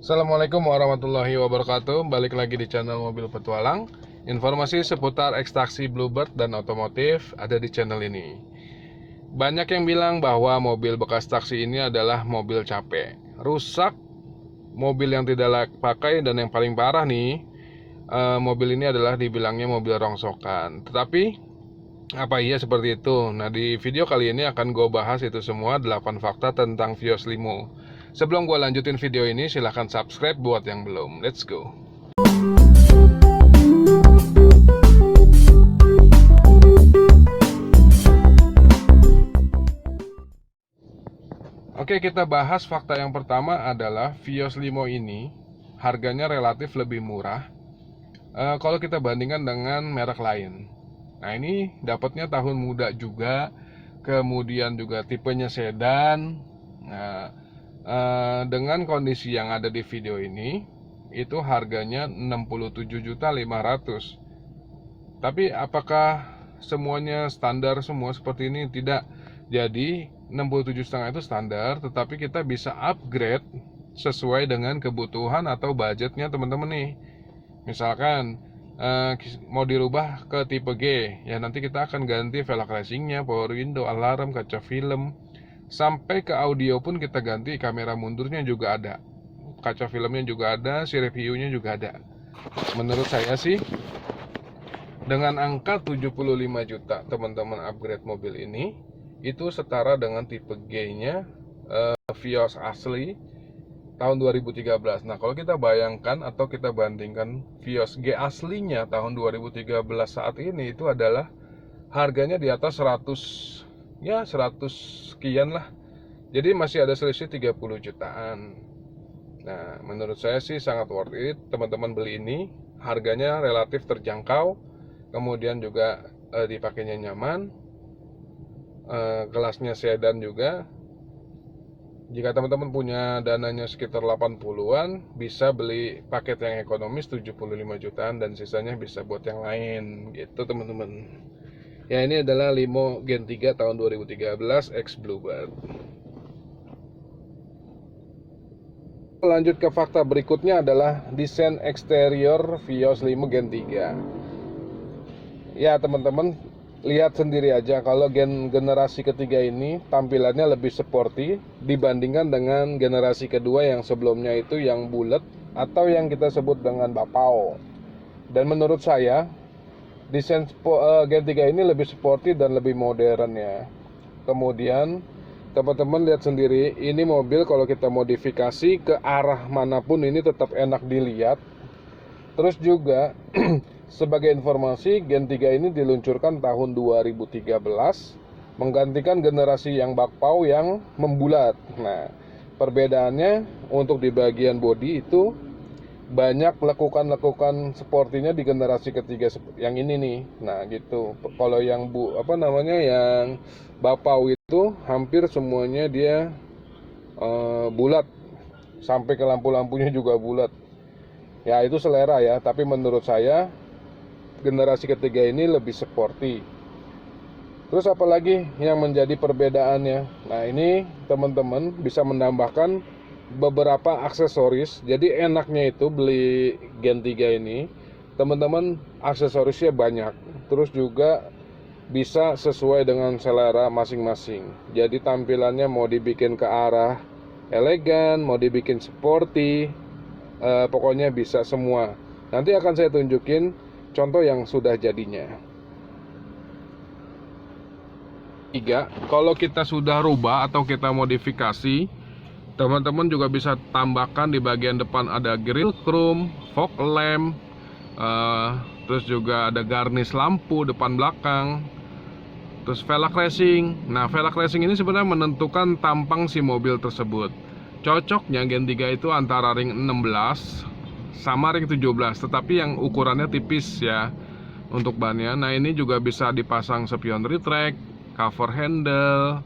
Assalamualaikum warahmatullahi wabarakatuh. Balik lagi di channel Mobil Petualang. Informasi seputar ekstraksi Bluebird dan otomotif ada di channel ini. Banyak yang bilang bahwa mobil bekas taksi ini adalah mobil capek, rusak, mobil yang tidak layak pakai, dan yang paling parah nih, mobil ini adalah dibilangnya mobil rongsokan. Tetapi apa iya seperti itu? Nah, di video kali ini akan gue bahas itu semua 8 fakta tentang Vios Limo. Sebelum gue lanjutin video ini, silahkan subscribe buat yang belum. Let's go. Oke, kita bahas fakta yang pertama adalah Vios Limo ini harganya relatif lebih murah kalau kita bandingkan dengan merek lain. Nah, ini dapatnya tahun muda juga, kemudian juga tipenya sedan. Nah, dengan kondisi yang ada di video ini, itu harganya 67.500.000. Tapi apakah semuanya standar semua seperti ini? Tidak. Jadi 67,5 itu standar, tetapi kita bisa upgrade sesuai dengan kebutuhan atau budgetnya teman-teman nih. Misalkan mau dirubah ke tipe G, ya nanti kita akan ganti velg racingnya, power window, alarm, kaca film, sampai ke audio pun kita ganti. Kamera mundurnya juga ada, kaca filmnya juga ada, sirip hiunya juga ada. Menurut saya sih, dengan angka 75 juta teman-teman upgrade mobil ini, itu setara dengan tipe G-nya Vios asli tahun 2013. Nah, kalau kita bayangkan atau kita bandingkan Vios G aslinya tahun 2013 saat ini, itu adalah harganya di atas 100, ya 100 sekian lah. Jadi masih ada selisih 30 jutaan. Nah, menurut saya sih sangat worth it teman-teman beli ini. Harganya relatif terjangkau, kemudian juga dipakainya nyaman, kelasnya sedan juga. Jika teman-teman punya dananya sekitar 80-an, bisa beli paket yang ekonomis 75 jutaan dan sisanya bisa buat yang lain gitu teman-teman. Ya, ini adalah Limo Gen 3 tahun 2013 X Bluebird. Lanjut ke fakta berikutnya adalah desain eksterior Vios Limo Gen 3. Ya teman-teman, lihat sendiri aja kalau generasi ketiga ini tampilannya lebih sporty dibandingkan dengan generasi kedua yang sebelumnya itu yang bulat atau yang kita sebut dengan bapau. Dan menurut saya desain Gen 3 ini lebih sporty dan lebih modern ya. Kemudian teman-teman lihat sendiri, ini mobil kalau kita modifikasi ke arah manapun ini tetap enak dilihat. Terus juga sebagai informasi, Gen 3 ini diluncurkan tahun 2013, menggantikan generasi yang bakpao yang membulat. Nah, perbedaannya untuk di bagian bodi itu banyak lekukan-lekukan sportinya di generasi ketiga yang ini nih. Nah, gitu. Kalau yang yang bakpao itu hampir semuanya dia bulat, sampai ke lampu-lampunya juga bulat. Ya, itu selera ya, tapi menurut saya generasi ketiga ini lebih sporty. Terus apalagi yang menjadi perbedaannya? Nah, ini teman-teman bisa menambahkan beberapa aksesoris. Jadi enaknya itu beli Gen 3 ini, teman-teman, aksesorisnya banyak. Terus juga bisa sesuai dengan selera masing-masing. Jadi tampilannya mau dibikin ke arah elegan, mau dibikin sporty, pokoknya bisa semua. Nanti akan saya tunjukin contoh yang sudah jadinya. 3, kalau kita sudah rubah atau kita modifikasi, teman-teman juga bisa tambahkan di bagian depan ada grill chrome, fog lamp, terus juga ada garnish lampu depan belakang, terus velg racing. Nah, velg racing ini sebenarnya menentukan tampang si mobil tersebut. Cocoknya Gen 3 itu antara ring 16 sama ring 17, tetapi yang ukurannya tipis ya untuk bannya. Nah, ini juga bisa dipasang spion retract, cover handle,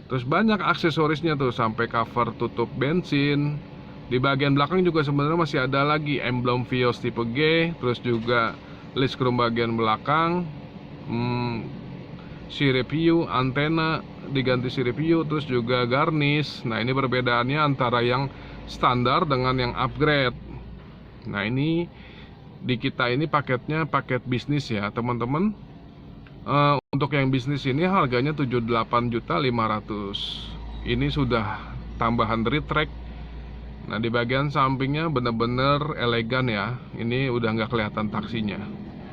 terus banyak aksesorisnya tuh, sampai cover tutup bensin. Di bagian belakang juga sebenarnya masih ada lagi emblem Vios tipe G, terus juga list chrome bagian belakang, sirip hiu, antena diganti sirip hiu, terus juga garnish. Nah, ini perbedaannya antara yang standar dengan yang upgrade. Nah, ini di kita ini paketnya paket bisnis ya teman-teman. Untuk yang bisnis ini harganya 78.500.000. Ini sudah tambahan retract. Nah, di bagian sampingnya bener-bener elegan ya. Ini udah nggak kelihatan taksinya.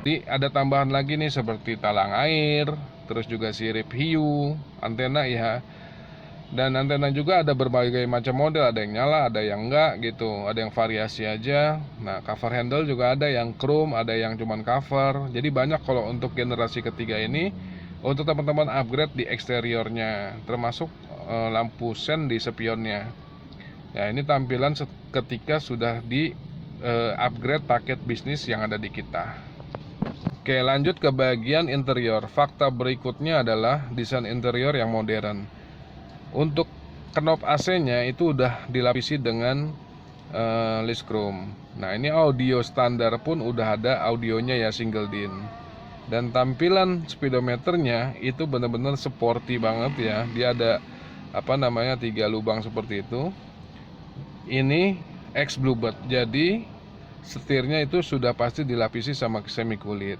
Jadi ada tambahan lagi nih seperti talang air, terus juga sirip hiu, antena ya. Dan antena juga ada berbagai macam model, ada yang nyala, ada yang enggak gitu, ada yang variasi aja. Nah, cover handle juga ada yang chrome, ada yang cuman cover. Jadi banyak kalau untuk generasi ketiga ini. Untuk teman-teman upgrade di eksteriornya, termasuk lampu sen di spionnya. Ya, ini tampilan ketika sudah di upgrade paket bisnis yang ada di kita. Oke, lanjut ke bagian interior. Fakta berikutnya adalah desain interior yang modern. Untuk knob AC-nya itu udah dilapisi dengan list chrome. Nah, ini audio standar pun udah ada audionya ya, single din. Dan tampilan speedometernya itu benar-benar sporty banget ya. Dia ada 3 lubang seperti itu. Ini X Bluebird. Jadi setirnya itu sudah pasti dilapisi sama semi kulit.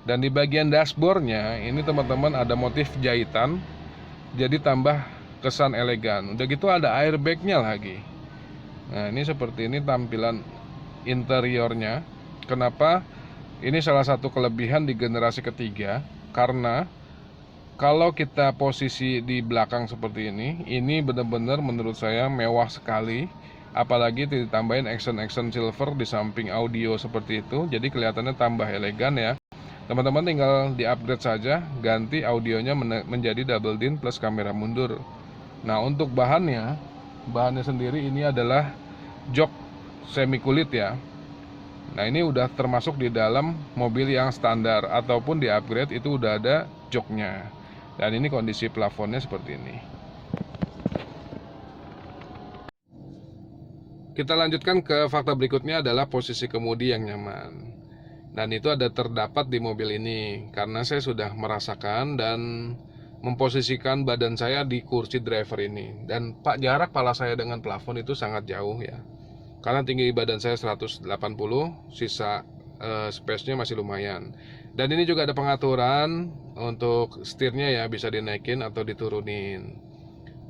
Dan di bagian dashboardnya ini teman-teman ada motif jahitan. Jadi tambah kesan elegan. Udah gitu ada airbagnya lagi. Nah, ini seperti ini tampilan interiornya. Kenapa? Ini salah satu kelebihan di generasi ketiga, karena kalau kita posisi di belakang seperti ini benar-benar menurut saya mewah sekali. Apalagi ditambahin action silver di samping audio seperti itu, jadi kelihatannya tambah elegan ya. Teman-teman tinggal di-upgrade saja, ganti audionya menjadi double din plus kamera mundur. Nah, untuk bahannya sendiri ini adalah jok semi kulit ya. Nah, ini udah termasuk di dalam mobil yang standar ataupun di upgrade itu udah ada joknya. Dan ini kondisi plafonnya seperti ini. Kita lanjutkan ke fakta berikutnya adalah posisi kemudi yang nyaman. Dan itu ada terdapat di mobil ini karena saya sudah merasakan dan memposisikan badan saya di kursi driver ini. Dan jarak kepala saya dengan plafon itu sangat jauh ya. Karena tinggi badan saya 180, sisa space-nya masih lumayan. Dan ini juga ada pengaturan untuk setirnya ya, bisa dinaikin atau diturunin.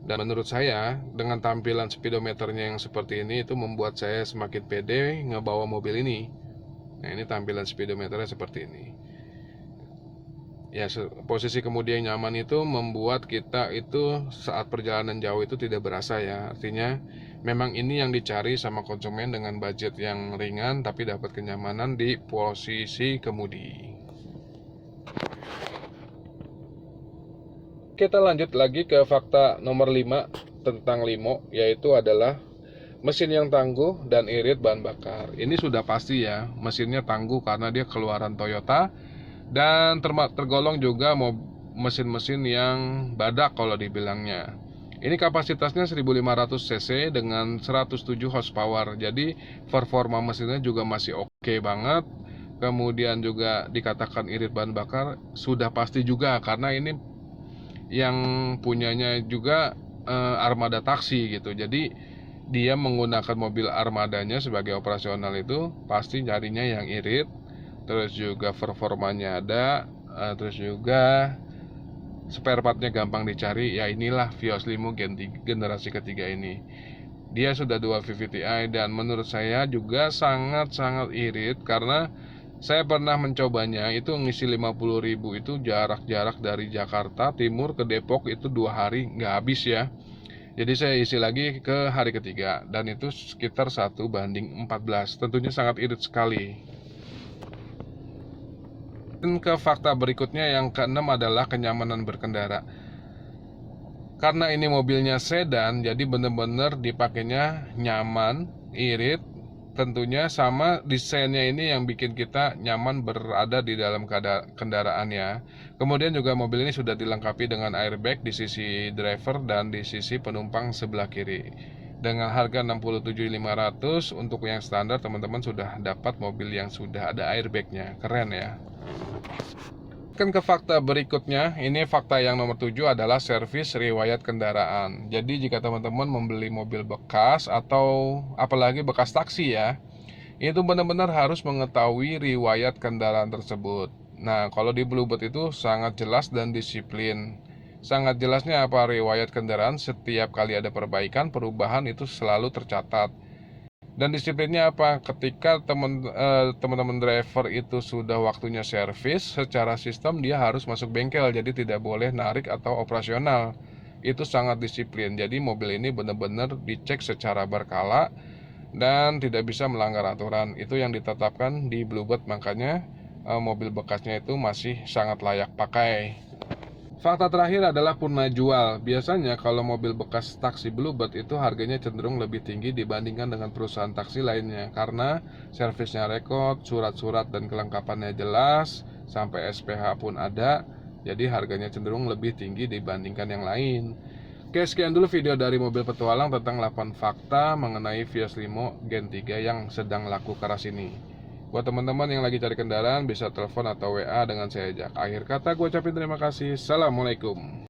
Dan menurut saya dengan tampilan speedometernya yang seperti ini itu membuat saya semakin pede ngebawa mobil ini. Nah, ini tampilan speedometernya seperti ini. Ya, posisi kemudi yang nyaman itu membuat kita itu saat perjalanan jauh itu tidak berasa ya. Artinya memang ini yang dicari sama konsumen dengan budget yang ringan tapi dapat kenyamanan di posisi kemudi. Kita lanjut lagi ke fakta nomor 5 tentang Limo, yaitu adalah mesin yang tangguh dan irit bahan bakar. Ini sudah pasti ya, mesinnya tangguh karena dia keluaran Toyota. Dan tergolong juga mesin-mesin yang badak kalau dibilangnya. Ini kapasitasnya 1500 cc dengan 107 horsepower. Jadi performa mesinnya juga masih oke banget. Kemudian juga dikatakan irit bahan bakar sudah pasti juga, karena ini yang punyanya juga armada taksi gitu. Jadi dia menggunakan mobil armadanya sebagai operasional itu pasti nyarinya yang irit. Terus juga performanya ada, terus juga spare partnya gampang dicari. Ya, inilah Vios Limo generasi ketiga ini. Dia sudah 2 VVTi dan menurut saya juga sangat-sangat irit, karena saya pernah mencobanya itu ngisi 50.000 itu jarak-jarak dari Jakarta Timur ke Depok itu 2 hari nggak habis ya. Jadi saya isi lagi ke hari ketiga dan itu sekitar 1:14. Tentunya sangat irit sekali. Ke fakta berikutnya yang keenam adalah kenyamanan berkendara. Karena ini mobilnya sedan, jadi benar-benar dipakainya nyaman, irit. Tentunya sama desainnya ini yang bikin kita nyaman berada di dalam kendaraan ya. Kemudian juga mobil ini sudah dilengkapi dengan airbag di sisi driver dan di sisi penumpang sebelah kiri. Dengan harga 67.500 untuk yang standar, teman-teman sudah dapat mobil yang sudah ada airbagnya. Keren ya. Kan ke fakta berikutnya, ini fakta yang nomor 7 adalah servis riwayat kendaraan. Jadi jika teman-teman membeli mobil bekas atau apalagi bekas taksi ya, itu benar-benar harus mengetahui riwayat kendaraan tersebut. Nah, kalau di Bluebird itu sangat jelas dan disiplin. Sangat jelasnya apa riwayat kendaraan, setiap kali ada perbaikan, perubahan itu selalu tercatat. Dan disiplinnya apa? Ketika teman-teman driver itu sudah waktunya servis, secara sistem dia harus masuk bengkel, jadi tidak boleh narik atau operasional. Itu sangat disiplin. Jadi mobil ini benar-benar dicek secara berkala dan tidak bisa melanggar aturan. Itu yang ditetapkan di Bluebird, makanya mobil bekasnya itu masih sangat layak pakai. Fakta terakhir adalah purna jual. Biasanya kalau mobil bekas taksi Bluebird itu harganya cenderung lebih tinggi dibandingkan dengan perusahaan taksi lainnya, karena servisnya rekod, surat-surat dan kelengkapannya jelas, sampai SPH pun ada. Jadi harganya cenderung lebih tinggi dibandingkan yang lain. Oke, sekian dulu video dari Mobil Petualang tentang 8 fakta mengenai Vios Limo Gen 3 yang sedang laku keras ini. Buat teman-teman yang lagi cari kendaraan, bisa telepon atau WA dengan saya Jack. Akhir kata gue ucapin terima kasih. Assalamualaikum.